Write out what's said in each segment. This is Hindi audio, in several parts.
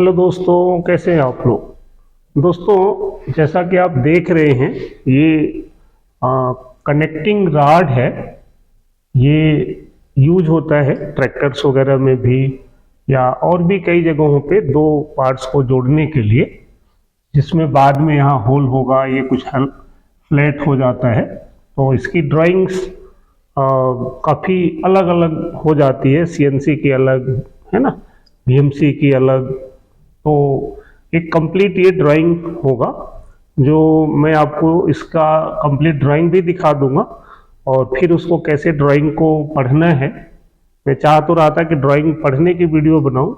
हेलो दोस्तों, कैसे हैं आप लोग। दोस्तों, जैसा कि आप देख रहे हैं, ये कनेक्टिंग रॉड है। ये यूज होता है ट्रैक्टर्स वगैरह में भी या और भी कई जगहों पे दो पार्ट्स को जोड़ने के लिए, जिसमें बाद में यहाँ होल होगा, ये कुछ फ्लैट हो जाता है। तो इसकी ड्राइंग्स काफ़ी अलग अलग हो जाती है, सीएनसी की अलग है ना, बीएमसी की अलग। तो एक कंप्लीट ये ड्राइंग होगा, जो मैं आपको इसका कंप्लीट ड्राइंग भी दिखा दूंगा और फिर उसको कैसे ड्राइंग को पढ़ना है। मैं चाह तो रहा था कि ड्राइंग पढ़ने की वीडियो बनाऊं,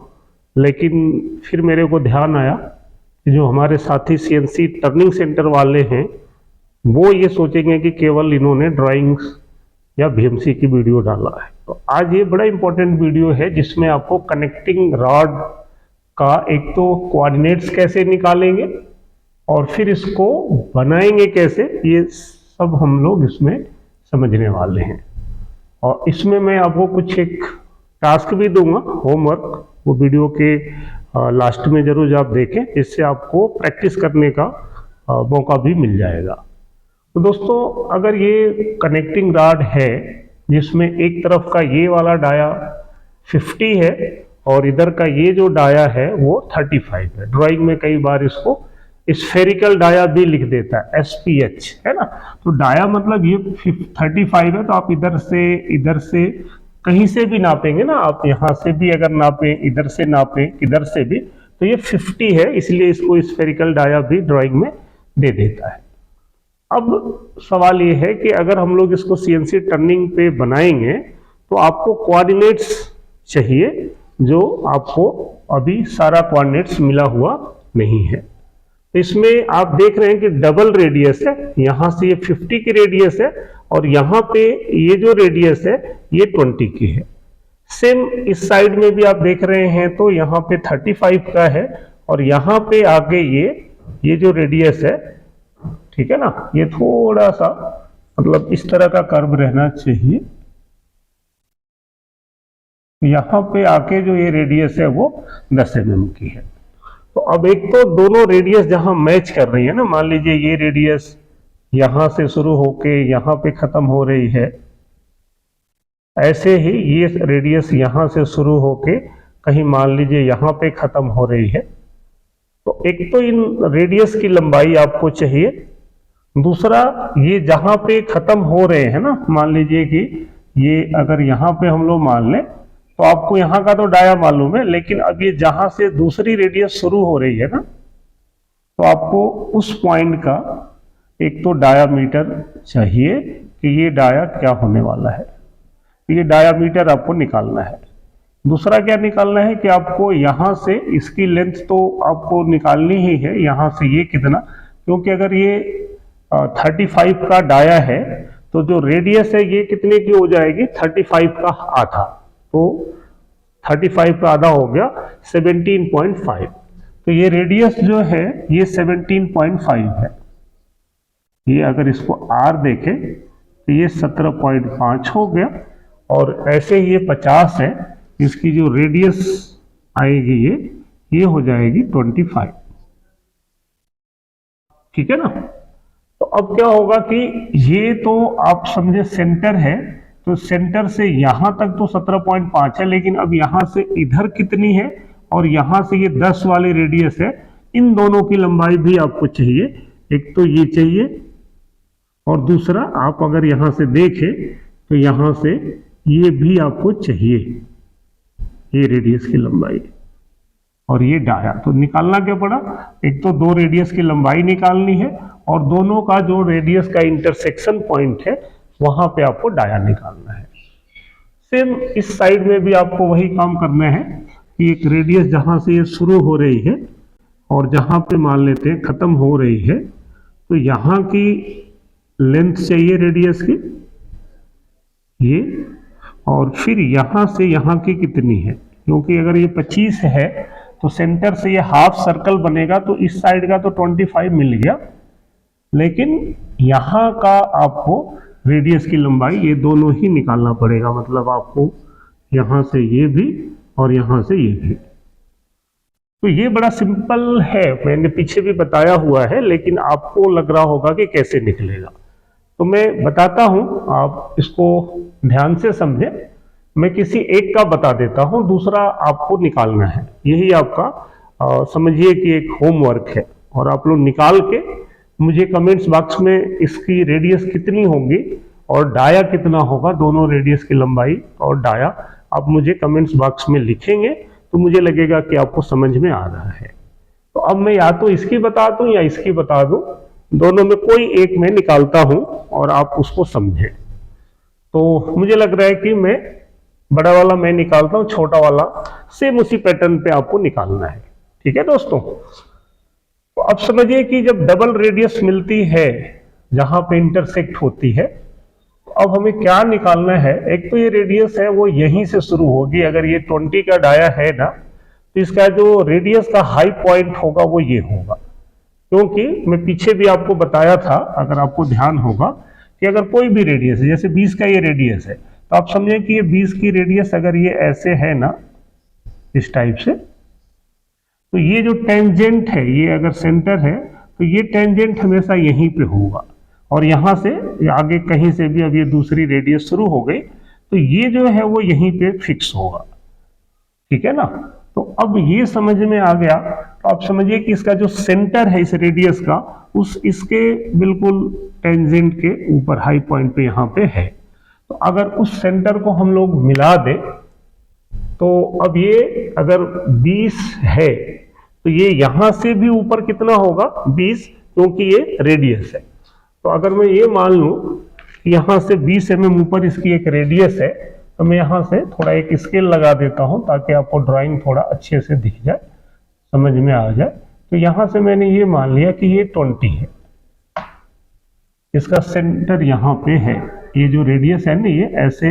लेकिन फिर मेरे को ध्यान आया कि जो हमारे साथी सीएनसी टर्निंग सेंटर वाले हैं, वो ये सोचेंगे कि केवल इन्होंने ड्राइंग्स या बीएमसी की वीडियो डाला है। तो आज ये बड़ा इंपॉर्टेंट वीडियो है, जिसमें आपको कनेक्टिंग रॉड का एक तो कोऑर्डिनेट्स कैसे निकालेंगे और फिर इसको बनाएंगे कैसे, ये सब हम लोग इसमें समझने वाले हैं। और इसमें मैं आपको कुछ एक टास्क भी दूंगा, होमवर्क, वो वीडियो के लास्ट में जरूर आप देखें, इससे आपको प्रैक्टिस करने का मौका भी मिल जाएगा। तो दोस्तों, अगर ये कनेक्टिंग रॉड है जिसमें एक तरफ का ये वाला डाया 50 है और इधर का ये जो डाया है वो 35 है। ड्राइंग में कई बार इसको स्फेरिकल डाया भी लिख देता है, SPH, है ना। तो डाया मतलब ये 35 है, तो आप इधर से कहीं से भी नापेंगे ना, आप यहाँ से भी अगर नापें, इधर से नापें, इधर से भी, तो ये 50 है, इसलिए इसको स्फेरिकल डाया भी ड्राइंग में दे देता है। अब सवाल ये है कि अगर हम लोग इसको CNC टर्निंग पे बनाएंगे तो आपको कोऑर्डिनेट्स चाहिए, जो आपको अभी सारा कोऑर्डिनेट्स मिला हुआ नहीं है। तो इसमें आप देख रहे हैं कि डबल रेडियस है, यहां से ये 50 की रेडियस है और यहाँ पे ये जो रेडियस है ये 20 की है। सेम इस साइड में भी आप देख रहे हैं, तो यहाँ पे 35 का है और यहाँ पे आगे ये जो रेडियस है, ठीक है ना, ये थोड़ा सा मतलब इस तरह का कर्व रहना चाहिए। यहाँ पे आके जो ये रेडियस है वो 10 mm की है। तो अब एक तो दोनों रेडियस जहां मैच कर रही है ना, मान लीजिए ये रेडियस यहां से शुरू होके यहां पे खत्म हो रही है, ऐसे ही ये रेडियस यहां से शुरू होके कहीं मान लीजिए यहां पे खत्म हो रही है। तो एक तो इन रेडियस की लंबाई आपको चाहिए, दूसरा ये जहां पे खत्म हो रहे हैं ना, मान लीजिए कि ये अगर यहाँ पे हम लोग मान लें, तो आपको यहाँ का तो डाया मालूम है, लेकिन अब ये जहां से दूसरी रेडियस शुरू हो रही है ना, तो आपको उस पॉइंट का एक तो डायामीटर चाहिए कि ये डाया क्या होने वाला है। तो ये डायामीटर आपको निकालना है। दूसरा क्या निकालना है कि आपको यहाँ से इसकी लेंथ तो आपको निकालनी ही है, यहाँ से ये कितना, क्योंकि अगर ये 35 का डाया है तो जो रेडियस है ये कितने की हो जाएगी, 35 का आधा। तो 35 का आधा हो गया 17.5। तो ये रेडियस जो है ये 17.5 है। ये अगर इसको R देखें तो ये 17.5 हो गया, और ऐसे ये 50 है, इसकी जो रेडियस आएगी ये हो जाएगी 25, ठीक है ना। तो अब क्या होगा कि ये तो आप समझे सेंटर है, तो सेंटर से यहां तक तो 17.5 है, लेकिन अब यहां से इधर कितनी है और यहां से ये 10 वाली रेडियस है, इन दोनों की लंबाई भी आपको चाहिए। एक तो ये चाहिए और दूसरा आप अगर यहां से देखें तो यहां से ये भी आपको चाहिए, ये रेडियस की लंबाई और ये डाया। तो निकालना क्या पड़ा, एक तो दो रेडियस की लंबाई निकालनी है और दोनों का जो रेडियस का इंटरसेक्शन पॉइंट है वहां पे आपको डाया निकालना है। सेम इस साइड में भी आपको वही काम करना है कि एक रेडियस जहां से ये शुरू हो रही है और जहां पे मान लेते हैं खत्म हो रही है, तो यहाँ की लेंथ चाहिए रेडियस की ये, और फिर यहाँ से यहाँ की कितनी है, क्योंकि अगर ये 25 है तो सेंटर से ये हाफ सर्कल बनेगा, तो इस साइड का तो 25 मिल गया, लेकिन यहाँ का आपको रेडियस की लंबाई ये दोनों ही निकालना पड़ेगा। मतलब आपको यहाँ से ये भी और यहाँ से ये भी, तो ये बड़ा सिंपल है, मैंने पीछे भी बताया हुआ है, लेकिन आपको लग रहा होगा कि कैसे निकलेगा। तो मैं बताता हूं, आप इसको ध्यान से समझें। मैं किसी एक का बता देता हूं, दूसरा आपको निकालना है। यही आपका समझिए कि एक होमवर्क है, और आप लोग निकाल के मुझे कमेंट्स बॉक्स में इसकी रेडियस कितनी होगी और डाया कितना होगा, दोनों रेडियस की लंबाई और डाया आप मुझे कमेंट्स बॉक्स में लिखेंगे, तो मुझे लगेगा कि आपको समझ में आ रहा है। तो अब मैं या तो इसकी बता दूं या इसकी बता दूं, दोनों में कोई एक मैं निकालता हूं और आप उसको समझें। तो मुझे लग रहा है कि मैं बड़ा वाला मैं निकालता हूं, छोटा वाला सेम उसी पैटर्न पे आपको निकालना है। ठीक है दोस्तों, तो अब समझिए कि जब डबल रेडियस मिलती है जहां पे इंटरसेक्ट होती है, तो अब हमें क्या निकालना है। एक तो ये रेडियस है वो यहीं से शुरू होगी, अगर ये 20 का डाया है ना, तो इसका जो रेडियस का हाई पॉइंट होगा वो ये होगा। क्योंकि मैं पीछे भी आपको बताया था, अगर आपको ध्यान होगा, कि अगर कोई भी रेडियस है, जैसे 20 का ये रेडियस है, तो आप समझें कि ये 20 की रेडियस अगर ये ऐसे है ना, इस टाइप से, तो ये जो टेंजेंट है, ये अगर सेंटर है, तो ये टेंजेंट हमेशा यहीं पे होगा, और यहां से आगे कहीं से भी अब ये दूसरी रेडियस शुरू हो गई, तो ये जो है वो यहीं पे फिक्स होगा। ठीक है ना। तो अब ये समझ में आ गया, तो आप समझिए कि इसका जो सेंटर है इस रेडियस का, उस इसके बिल्कुल टेंजेंट के ऊपर हाई पॉइंट पे यहाँ पे है। तो अगर उस सेंटर को हम लोग मिला दें, तो अब ये अगर 20 है, तो ये यहां से भी ऊपर कितना होगा 20, क्योंकि ये रेडियस है। तो अगर मैं ये मान लूं कि यहां से 20 mm ऊपर इसकी एक रेडियस है, तो मैं यहां से थोड़ा एक स्केल लगा देता हूं ताकि आपको ड्राइंग थोड़ा अच्छे से दिख जाए, समझ में आ जाए। तो यहां से मैंने ये मान लिया कि ये 20 है, इसका सेंटर यहां पे है, ये जो रेडियस है ना, ये ऐसे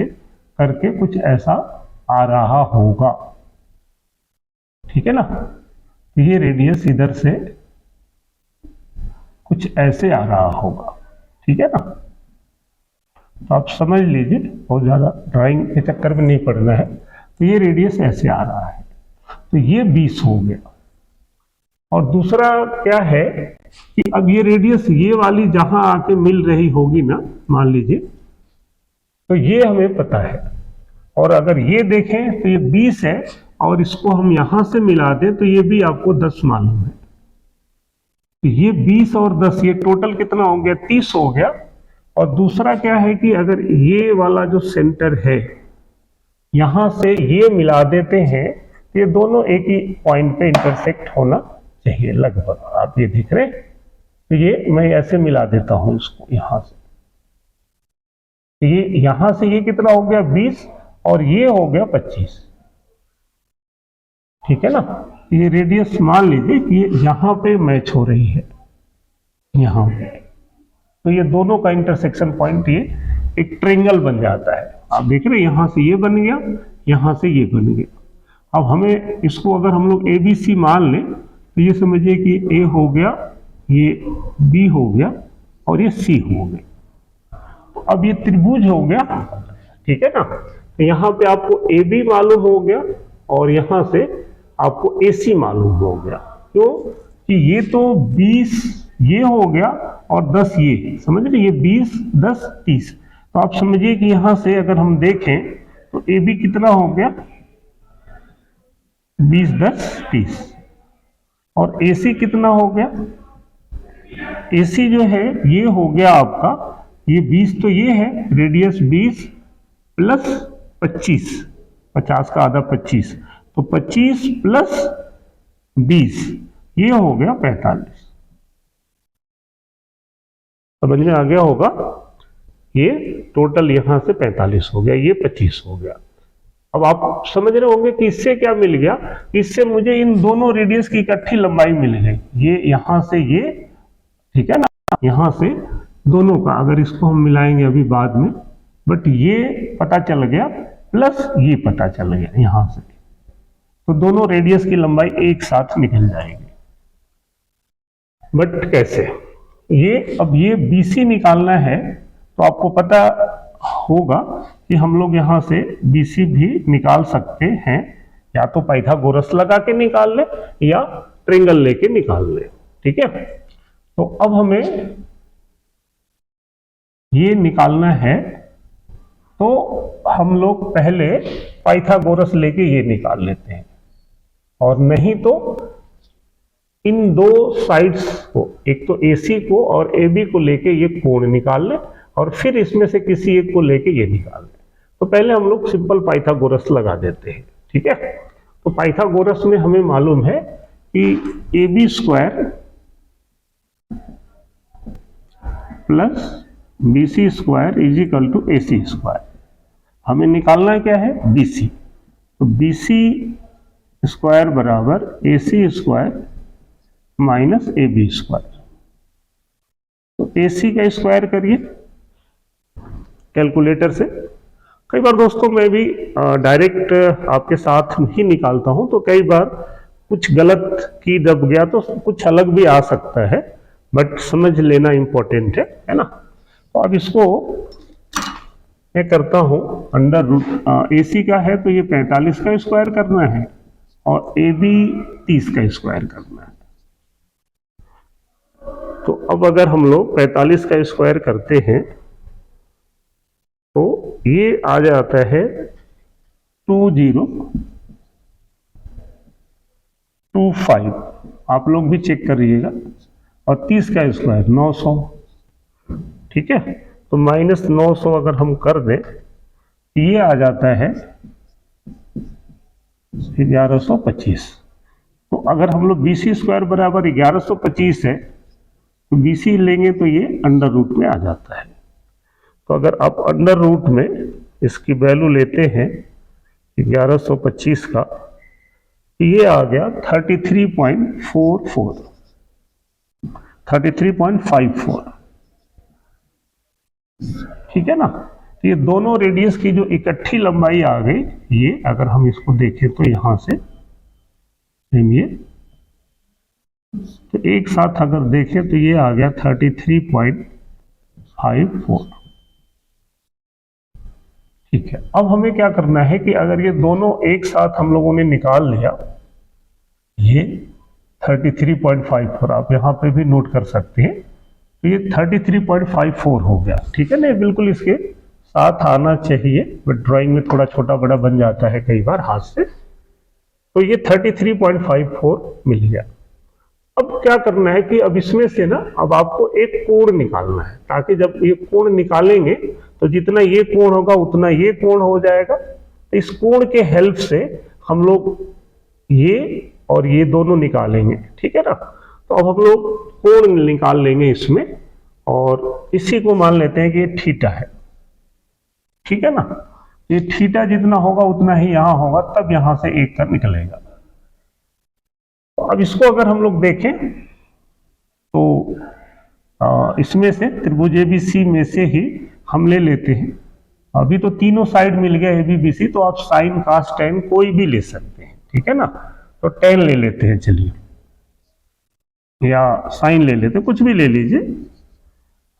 करके कुछ ऐसा आ रहा होगा। ठीक है ना। तो ये रेडियस इधर से कुछ ऐसे आ रहा होगा। ठीक है ना। तो आप समझ लीजिए, बहुत ज्यादा ड्राइंग के चक्कर में नहीं पड़ना है। तो ये रेडियस ऐसे आ रहा है, तो ये 20 हो गया। और दूसरा क्या है कि अब ये रेडियस ये वाली जहां आके मिल रही होगी ना, मान लीजिए, तो ये हमें पता है। और अगर ये देखें तो ये 20 है, और इसको हम यहां से मिला दें तो ये भी आपको 10 मालूम है। तो ये 20 और 10, ये टोटल कितना हो गया, 30 हो गया। और दूसरा क्या है कि अगर ये वाला जो सेंटर है, यहां से ये मिला देते हैं, तो ये दोनों एक ही पॉइंट पे इंटरसेक्ट होना चाहिए लगभग। आप ये देख रहे हैं, तो ये मैं ऐसे मिला देता हूं इसको यहां से, ये यहां से ये कितना हो गया 20, और ये हो गया 25। ठीक है ना। ये रेडियस मान लीजिए कि ये यहां पे मैच हो रही है, यहां पे, तो ये दोनों का इंटरसेक्शन पॉइंट ये एक ट्रायंगल बन जाता है। आप देख रहे हैं, यहां से ये बन गया, यहां से ये बन गया। अब हमें इसको अगर हम लोग ABC मान लें, तो ये समझिए कि A हो गया, ये B हो गया, और ये C हो गया। तो अब ये त्रिभुज हो गया। ठीक है ना। तो यहां पे आपको AB मालूम हो गया, और यहां से आपको AC मालूम हो गया। क्यों कि ये तो 20 ये हो गया, और 10 ये, समझ रहे, ये 20 10 30। तो आप समझिए कि यहां से अगर हम देखें तो AB कितना हो गया, 20 10 30, और AC कितना हो गया, AC जो है ये हो गया आपका, ये 20 तो ये है, रेडियस 20 प्लस 25, 50 का आधा 25, तो 25 प्लस 20, ये हो गया 45। समझ में आ गया होगा, ये टोटल यहां से 45 हो गया, ये 25 हो गया। अब आप समझ रहे होंगे कि इससे क्या मिल गया, इससे मुझे इन दोनों रेडियस की इकट्ठी लंबाई मिल गई, ये यहां से ये, ठीक है ना, यहां से दोनों का, अगर इसको हम मिलाएंगे अभी बाद में, बट ये पता चल गया प्लस ये पता चल गया यहां से, तो दोनों रेडियस की लंबाई एक साथ निकल जाएगी। बट कैसे, ये अब ये BC निकालना है, तो आपको पता होगा कि हम लोग यहां से BC भी निकाल सकते हैं, या तो पाइथागोरस लगा के निकाल ले या ट्रायंगल लेके निकाल ले। ठीक है, तो अब हमें ये निकालना है, तो हम लोग पहले पाइथागोरस लेके ये निकाल लेते हैं, और नहीं तो इन दो साइड्स को, एक तो AC को और AB को लेके ये कोण निकाल ले, और फिर इसमें से किसी एक को लेके ये निकाल ले। तो पहले हम लोग सिंपल पाइथागोरस लगा देते हैं। ठीक है, तो पाइथागोरस में हमें मालूम है कि AB square plus BC square is equal to AC square. हमें निकालना क्या है, BC। तो BC स्क्वायर बराबर AC square minus AB square. तो AC का स्क्वायर करिए कैलकुलेटर से। कई बार दोस्तों मैं भी डायरेक्ट आपके साथ ही निकालता हूं, तो कई बार कुछ गलत की दब गया तो कुछ अलग भी आ सकता है, बट समझ लेना इंपॉर्टेंट है ना। तो अब इसको मैं करता हूं, अंडर रूट AC का है तो ये 45 का स्क्वायर करना है और AB 30 का स्क्वायर करना है। तो अब अगर हम लोग 45 का स्क्वायर करते हैं तो ये आ जाता है 2025। आप लोग भी चेक करिएगा। और 30 का स्क्वायर 900। ठीक है, तो माइनस 900 अगर हम कर दें, ये आ जाता है 1125। तो अगर हम लोग BC स्क्वायर बराबर 1125 है, तो BC लेंगे तो ये अंडर रूट में आ जाता है। तो अगर आप अंडर रूट में इसकी वैल्यू लेते हैं 1125 का, ये आ गया 33.54, 33.54। ठीक है ना। तो ये दोनों रेडियस की जो इकट्ठी लंबाई आ गई, ये अगर हम इसको देखें तो यहां से ये, तो एक साथ अगर देखें तो ये आ गया 33.54। ठीक है, अब हमें क्या करना है कि अगर ये दोनों एक साथ हम लोगों ने निकाल लिया, ये 33.54 आप यहां पे भी नोट कर सकते हैं, तो ये 33.54 हो गया। ठीक है ना, बिल्कुल इसके साथ आना चाहिए, बट ड्राइंग में थोड़ा छोटा बड़ा बन जाता है कई बार हाथ से। तो ये 33.54 मिल गया। अब क्या करना है कि अब इसमें से ना, अब आपको एक कोण निकालना है, ताकि जब ये कोण निकालेंगे तो जितना ये कोण होगा उतना ये कोण हो जाएगा। तो इस कोण के हेल्प से हम लोग ये और ये दोनों निकालेंगे। ठीक है ना। तो अब हम लोग कोण निकाल लेंगे इसमें, और इसी को मान लेते हैं कि ये थीटा है। ठीक है ना, ये थीटा जितना होगा उतना ही यहां होगा, तब यहां से एक का निकलेगा। तो अब इसको अगर हम लोग देखें तो इसमें से त्रिभुज ABC में से ही हम ले लेते हैं। अभी तो तीनों साइड मिल गया ABBC, तो आप साइन कास टेन कोई भी ले सकते हैं। ठीक है ना, तो टेन ले लेते हैं, चलिए, या साइन ले लेते हैं, कुछ भी ले लीजिए।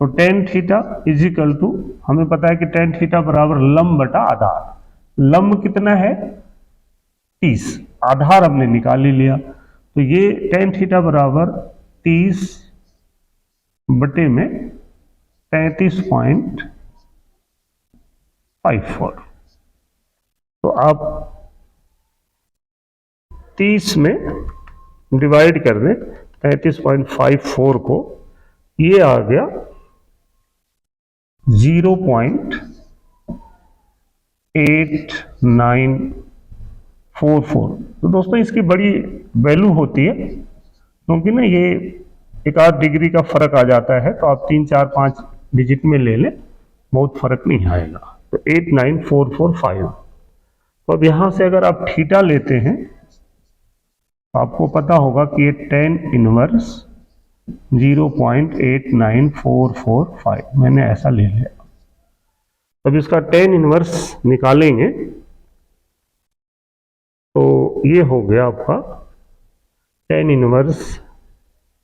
तो tan theta is equal to, हमें पता है कि टेन थीटा बराबर लंब बटा आधार। लंब कितना है 30, आधार हमने निकाल ही लिया। तो ये टेन थीटा बराबर 30 बटे में 35.54। तो आप 30 में डिवाइड कर दें 35.54 को, ये आ गया 0.8944। तो दोस्तों इसकी बड़ी वैल्यू होती है, क्योंकि ना ये एक आध डिग्री का फर्क आ जाता है, तो आप 3 4 5 डिजिट में ले लें, बहुत फर्क नहीं आएगा। तो 89445। तो अब यहां से अगर आप थीटा लेते हैं, तो आपको पता होगा कि ये टेन इनवर्स 0.89445 मैंने ऐसा ले लिया। अब इसका टेन इनवर्स निकालेंगे तो ये हो गया आपका टेन इनवर्स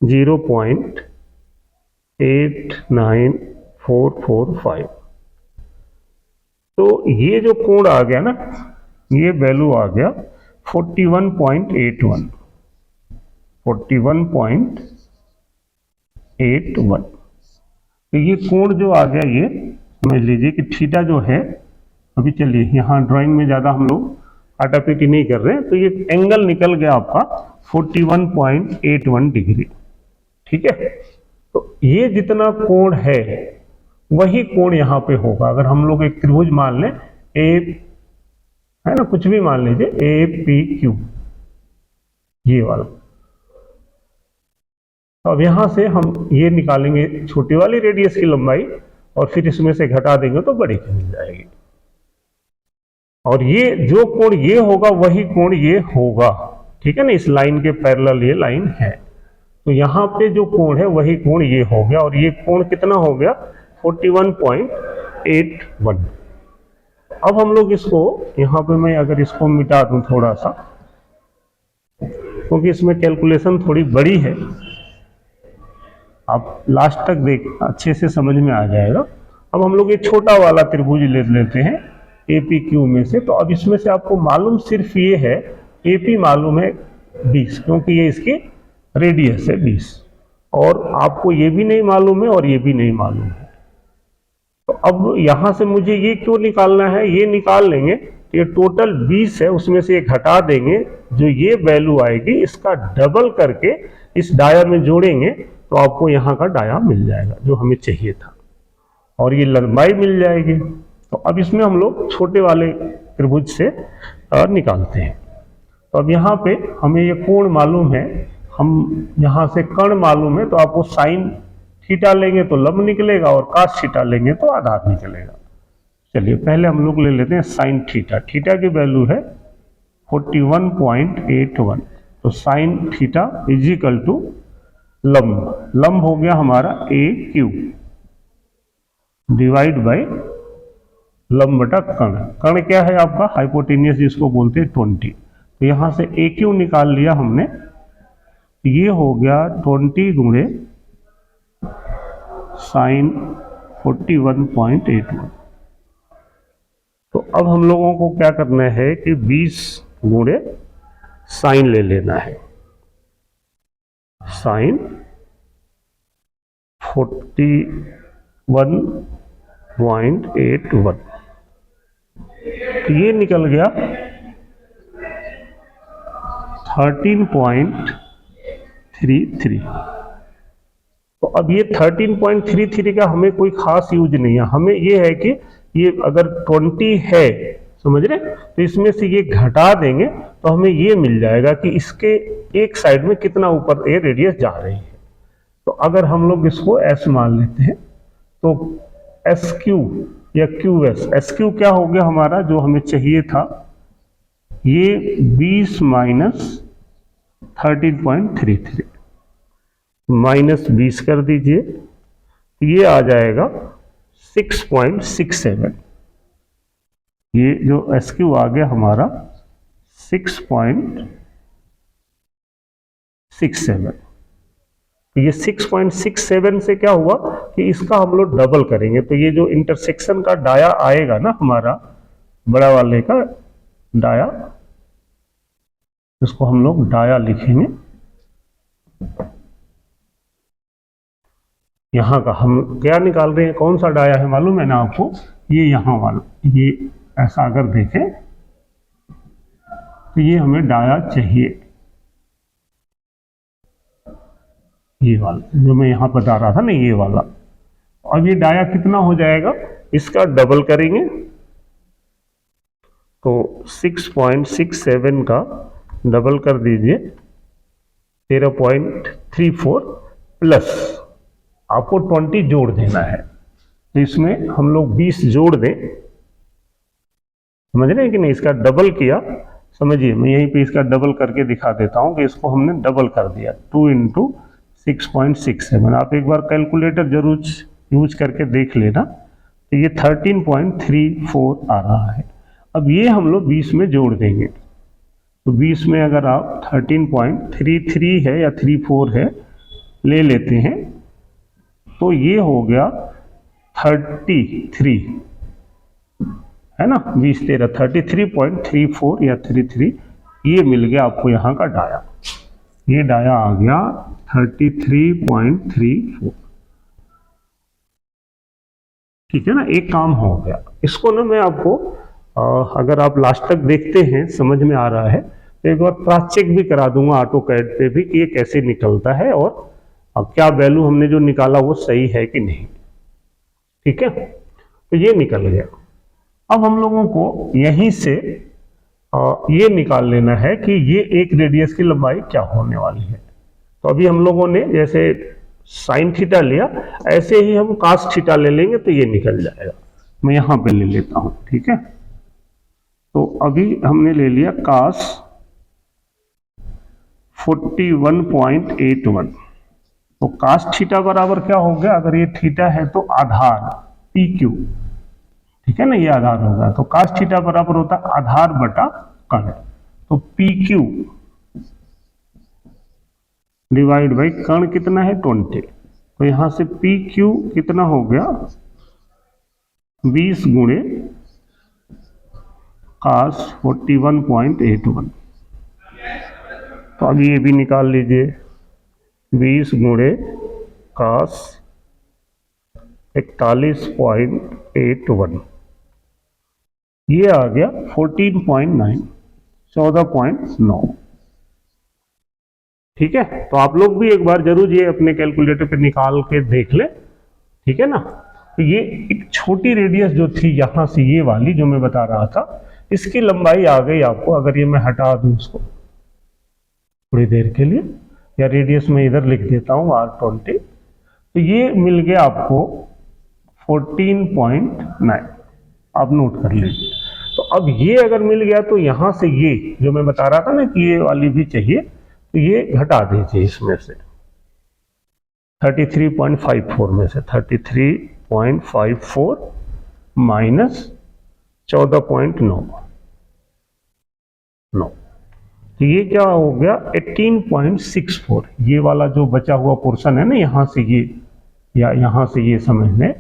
0.89445। तो ये जो कोण आ गया ना, ये वैल्यू आ गया 41.81, 41.81। तो ये कोण जो आ गया, ये समझ लीजिए कि थीटा जो है, अभी चलिए यहाँ ड्राइंग में ज़्यादा हम लोग आटापीटी नहीं कर रहे हैं, तो ये एंगल निकल गया आपका 41.81 डिग्री। ठीक है, तो ये जितना कोण है वही कोण यहाँ पे होगा। अगर हम लोग एक त्रिभुज मान लें, ए है ना, कुछ भी मान लीजिए, ए पी क्यू, ये वाला, तो अब यहां से हम ये निकालेंगे छोटी वाली रेडियस की लंबाई और फिर इसमें से घटा देंगे तो बड़ी की मिल जाएगी। और ये जो कोण ये होगा वही कोण ये होगा। ठीक है ना, इस लाइन के पैरेलल ये लाइन है, तो यहाँ पे जो कोण है वही कोण ये हो गया। और ये कोण कितना हो गया? 41.81। अब हम लोग इसको यहाँ पे, मैं अगर इसको मिटा दूं थोड़ा सा, क्योंकि इसमें कैलकुलेशन थोड़ी बड़ी है, आप लास्ट तक देख, अच्छे से समझ में आ जाएगा। अब हम लोग ये छोटा वाला त्रिभुज ले लेते हैं एपी क्यू में से। तो अब इसमें से आपको मालूम सिर्फ ये है, एपी मालूम है 20, क्योंकि ये इसकी रेडियस है 20, और आपको ये भी नहीं मालूम है और ये भी नहीं मालूम है। तो अब यहां से मुझे ये क्यों निकालना है, ये निकाल लेंगे तो ये टोटल 20 है, उसमें से ये घटा देंगे, जो ये वैल्यू आएगी इसका डबल करके इस डाया में जोड़ेंगे तो आपको यहाँ का डाया मिल जाएगा जो हमें चाहिए था, और ये लंबाई मिल जाएगी। तो अब इसमें हम लोग छोटे वाले त्रिभुज से निकालते हैं। तो अब यहाँ पे हमें ये कोण मालूम है, हम यहाँ से कर्ण मालूम है, तो आपको साइन थीटा लेंगे तो लंब निकलेगा और कास थीटा लेंगे तो आधार निकलेगा। चलिए पहले हम लोग ले लेते हैं साइन थीटा। थीटा की वैल्यू है 41.81, तो sine theta is equal to लंब, लंब हो गया हमारा ए क्यू डिवाइड बाय लंब बटा कर्ण। कर्ण क्या है आपका? हाइपोटेनियस, जिसको बोलते हैं 20। तो यहां से ए क्यू निकाल लिया हमने, ये हो गया 20 गुणे साइन 41.81। तो अब हम लोगों को क्या करना है कि 20 गुणे साइन ले लेना है, साइन 41.81, तो ये निकल गया 13.33। तो अब ये 13.33 का हमें कोई खास यूज नहीं है, हमें ये है कि ये अगर 20 है, समझ रहे, तो इसमें से ये घटा देंगे तो हमें ये मिल जाएगा कि इसके एक साइड में कितना ऊपर ये रेडियस जा रही है। तो अगर हम लोग इसको एस मान लेते हैं तो एस क्यू या क्यू एस, एस क्यू क्या हो गया हमारा जो हमें चाहिए था, ये 20 माइनस 13.33, माइनस 20 कर दीजिए, ये आ जाएगा 6.67। ये जो एस क्यू आ गया हमारा 6.67। ये 6.67 से क्या हुआ कि इसका हम लोग डबल करेंगे, तो ये जो इंटरसेक्शन का डाया आएगा ना हमारा, बड़ा वाले का डाया, इसको हम लोग डाया लिखेंगे। यहाँ का हम क्या निकाल रहे हैं, कौन सा डाया है मालूम है ना आपको, ये यहाँ वाला, ये ऐसा अगर देखें तो ये हमें डाया चाहिए, ये वाला जो मैं यहाँ बता रहा था ना, ये वाला। अब ये डाया कितना हो जाएगा, इसका डबल करेंगे तो 6.67 का डबल कर दीजिए 13.34 प्लस आपको 20 जोड़ देना है, तो इसमें हम लोग 20 जोड़ दें, समझ रहे हैं कि नहीं। इसका डबल किया, समझिए मैं यहीं पे इसका डबल करके दिखा देता हूं कि इसको हमने डबल कर दिया 2 इंटू 6.67। आप एक बार कैलकुलेटर जरूर यूज करके देख लेना, तो ये 13.34 आ रहा है। अब ये हम लोग 20 में जोड़ देंगे, तो 20 में अगर आप 13.33 है या 34 है ले लेते हैं तो ये हो गया 33, है ना, 20 13 33.34 या 33, ये मिल गया आपको यहाँ का डाया, ये डाया आ गया 33.34। ठीक है ना, एक काम हो गया। इसको ना मैं आपको अगर आप लास्ट तक देखते हैं समझ में आ रहा है तो एक बार क्रॉस चेक भी करा दूंगा ऑटो कैड पे भी कि ये कैसे निकलता है और क्या वैल्यू हमने जो निकाला वो सही है कि नहीं। ठीक है, तो ये निकल गया। अब हम लोगों को यहीं से ये निकाल लेना है कि ये एक रेडियस की लंबाई क्या होने वाली है। तो अभी हम लोगों ने जैसे साइन थीटा लिया, ऐसे ही हम कास थीटा ले लेंगे तो ये निकल जाएगा। मैं यहां पे ले लेता हूं। ठीक है, तो अभी हमने ले लिया कास 41.81। तो कास थीटा बराबर क्या हो गया, अगर ये थीटा है तो आधार PQ। ठीक है ना, ये आधार होगा। तो कास थीटा बराबर होता है आधार बटा कर्ण। तो PQ डिवाइड बाई कर्ण कितना है 20। तो यहां से PQ कितना हो गया 20 गुणे कास 41.81। तो अभी ये भी निकाल लीजिए, 20 गुणे कास 41.81, ये आ गया 14.9, 14.9। ठीक है, तो आप लोग भी एक बार जरूर ये अपने कैलकुलेटर पे निकाल के देख ले। ठीक है ना, तो ये एक छोटी रेडियस जो थी यहां से ये वाली जो मैं बता रहा था, इसकी लंबाई आ गई आपको। अगर ये मैं हटा दूं इसको थोड़ी देर के लिए, या रेडियस में इधर लिख देता हूं R20, तो ये मिल गया आपको 14.9। आप नोट कर लीजिए। तो अब ये अगर मिल गया तो यहां से ये जो मैं बता रहा था ना कि ये वाली भी चाहिए, तो ये घटा दीजिए इसमें से 33.54 में से 33.54 माइनस 14.9। तो ये क्या हो गया 18.64। ये वाला जो बचा हुआ पोर्शन है ना यहां से ये, या यहां से ये समझ लें,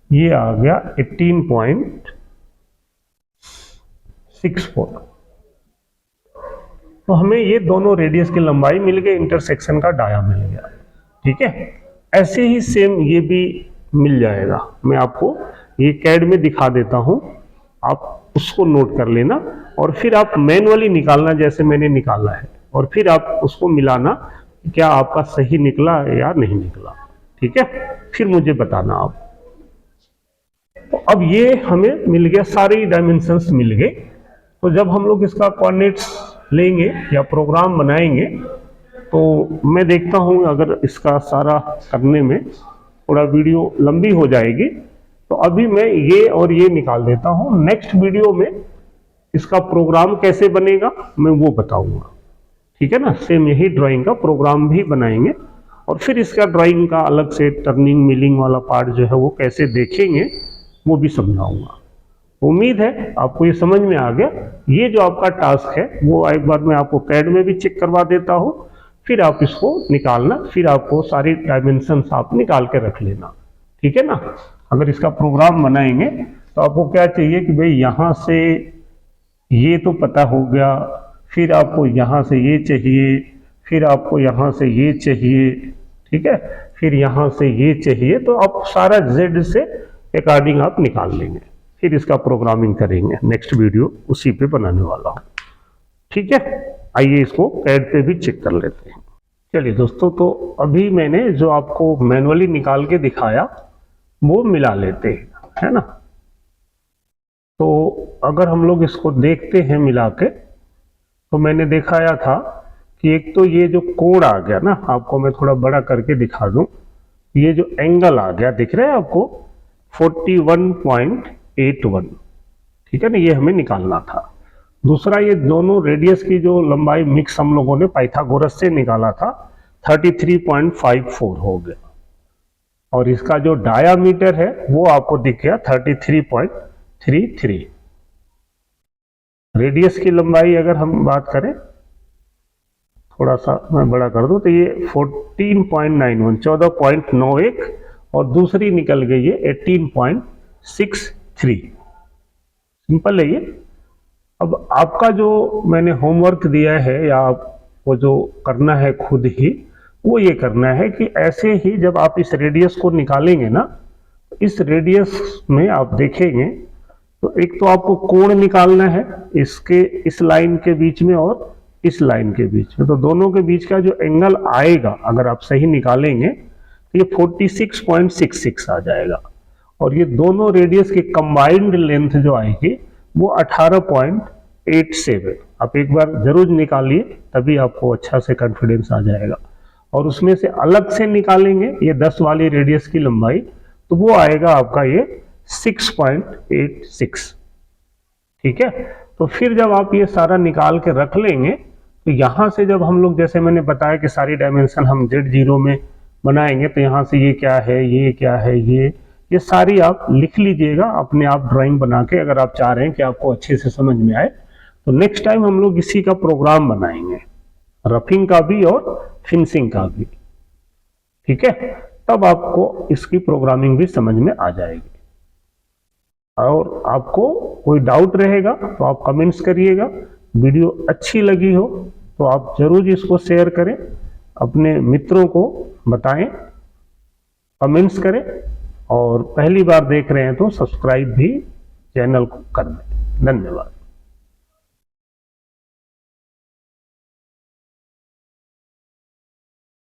ये आ गया 18.64। तो हमें ये दोनों रेडियस की लंबाई मिल गई, इंटरसेक्शन का डाया मिल गया। ठीक है, ऐसे ही सेम ये भी मिल जाएगा। मैं आपको ये कैड में दिखा देता हूं, आप उसको नोट कर लेना और फिर आप मैनुअली निकालना जैसे मैंने निकाला है, और फिर आप उसको मिलाना क्या आपका सही निकला या नहीं निकला। ठीक है, फिर मुझे बताना आप। तो अब ये हमें मिल गया, सारी डायमेंशंस मिल गए। तो जब हम लोग इसका कोऑर्डिनेट्स लेंगे या प्रोग्राम बनाएंगे तो मैं देखता हूं अगर इसका सारा करने में थोड़ा वीडियो लंबी हो जाएगी, तो अभी मैं ये और ये निकाल देता हूं। नेक्स्ट वीडियो में इसका प्रोग्राम कैसे बनेगा मैं वो बताऊंगा। ठीक है ना, सेम यही ड्राइंग का प्रोग्राम भी बनाएंगे और फिर इसका ड्राइंग का अलग से टर्निंग मिलिंग वाला पार्ट जो है वो कैसे देखेंगे वो भी समझाऊंगा। उम्मीद है आपको ये समझ में आ गया। ये जो आपका टास्क है वो एक बार मैं आपको कैड में भी चेक करवा देता हूँ, फिर आप इसको निकालना, फिर आपको सारी डायमेंशंस आप निकाल के रख लेना। ठीक है ना, अगर इसका प्रोग्राम बनाएंगे तो आपको क्या चाहिए कि भाई यहाँ से ये तो पता हो गया, फिर आपको यहाँ से ये चाहिए, फिर आपको यहाँ से ये चाहिए। ठीक है, फिर यहाँ से ये चाहिए, तो आप सारा जेड से अकॉर्डिंग आप निकाल लेंगे, फिर इसका प्रोग्रामिंग करेंगे। नेक्स्ट वीडियो उसी पे बनाने वाला हूँ। ठीक है, आइए इसको कैड पे भी चेक कर लेते हैं। चलिए दोस्तों, तो अभी मैंने जो आपको मैनुअली निकाल के दिखाया वो मिला लेते हैं, है ना। तो अगर हम लोग इसको देखते हैं मिला के, तो मैंने दिखाया था कि एक तो ये जो कोण आ गया ना, आपको मैं थोड़ा बड़ा करके दिखा दूं, ये जो एंगल आ गया दिख रहा है आपको 41.81। ठीक है ना, ये हमें निकालना था। दूसरा ये दोनों रेडियस की जो लंबाई मिक्स हम लोगों ने पाइथागोरस से निकाला था 33.54 हो गया, और इसका जो डायामीटर है वो आपको दिख गया 33.33। रेडियस की लंबाई अगर हम बात करें, थोड़ा सा मैं बड़ा कर दूं, तो ये 14.91 14.91 और दूसरी निकल गई है 18.63। सिंपल है ये। अब आपका जो मैंने होमवर्क दिया है या आपको जो करना है खुद ही, वो ये करना है कि ऐसे ही जब आप इस रेडियस को निकालेंगे ना, इस रेडियस में आप देखेंगे तो एक तो आपको कोण निकालना है इसके, इस लाइन के बीच में और इस लाइन के बीच में, तो दोनों के बीच का जो एंगल आएगा अगर आप सही निकालेंगे तो ये 46.66 आ जाएगा, और ये दोनों रेडियस की कंबाइंड लेंथ जो आएगी वो 18.87। आप एक बार जरूर निकालिए, तभी आपको अच्छा से कॉन्फिडेंस आ जाएगा। और उसमें से अलग से निकालेंगे ये 10 वाली रेडियस की लंबाई, तो वो आएगा आपका ये 6.86। ठीक है, तो फिर जब आप ये सारा निकाल के रख लेंगे तो यहां से जब हम लोग, जैसे मैंने बताया कि सारी डायमेंशन हम Z0 में बनाएंगे, तो यहां से ये क्या है, ये क्या है, ये सारी आप लिख लीजिएगा अपने आप ड्राइंग बना के, अगर आप चाह रहे हैं कि आपको अच्छे से समझ में आए। तो नेक्स्ट टाइम हम लोग इसी का प्रोग्राम बनाएंगे, रफिंग का भी और फिनिशिंग का भी। ठीक है, तब आपको इसकी प्रोग्रामिंग भी समझ में आ जाएगी। और आपको कोई डाउट रहेगा तो आप कमेंट्स करिएगा। वीडियो अच्छी लगी हो तो आप जरूर इसको शेयर करें, अपने मित्रों को बताएं, कमेंट्स करें, और पहली बार देख रहे हैं तो सब्सक्राइब भी चैनल को कर दें। धन्यवाद।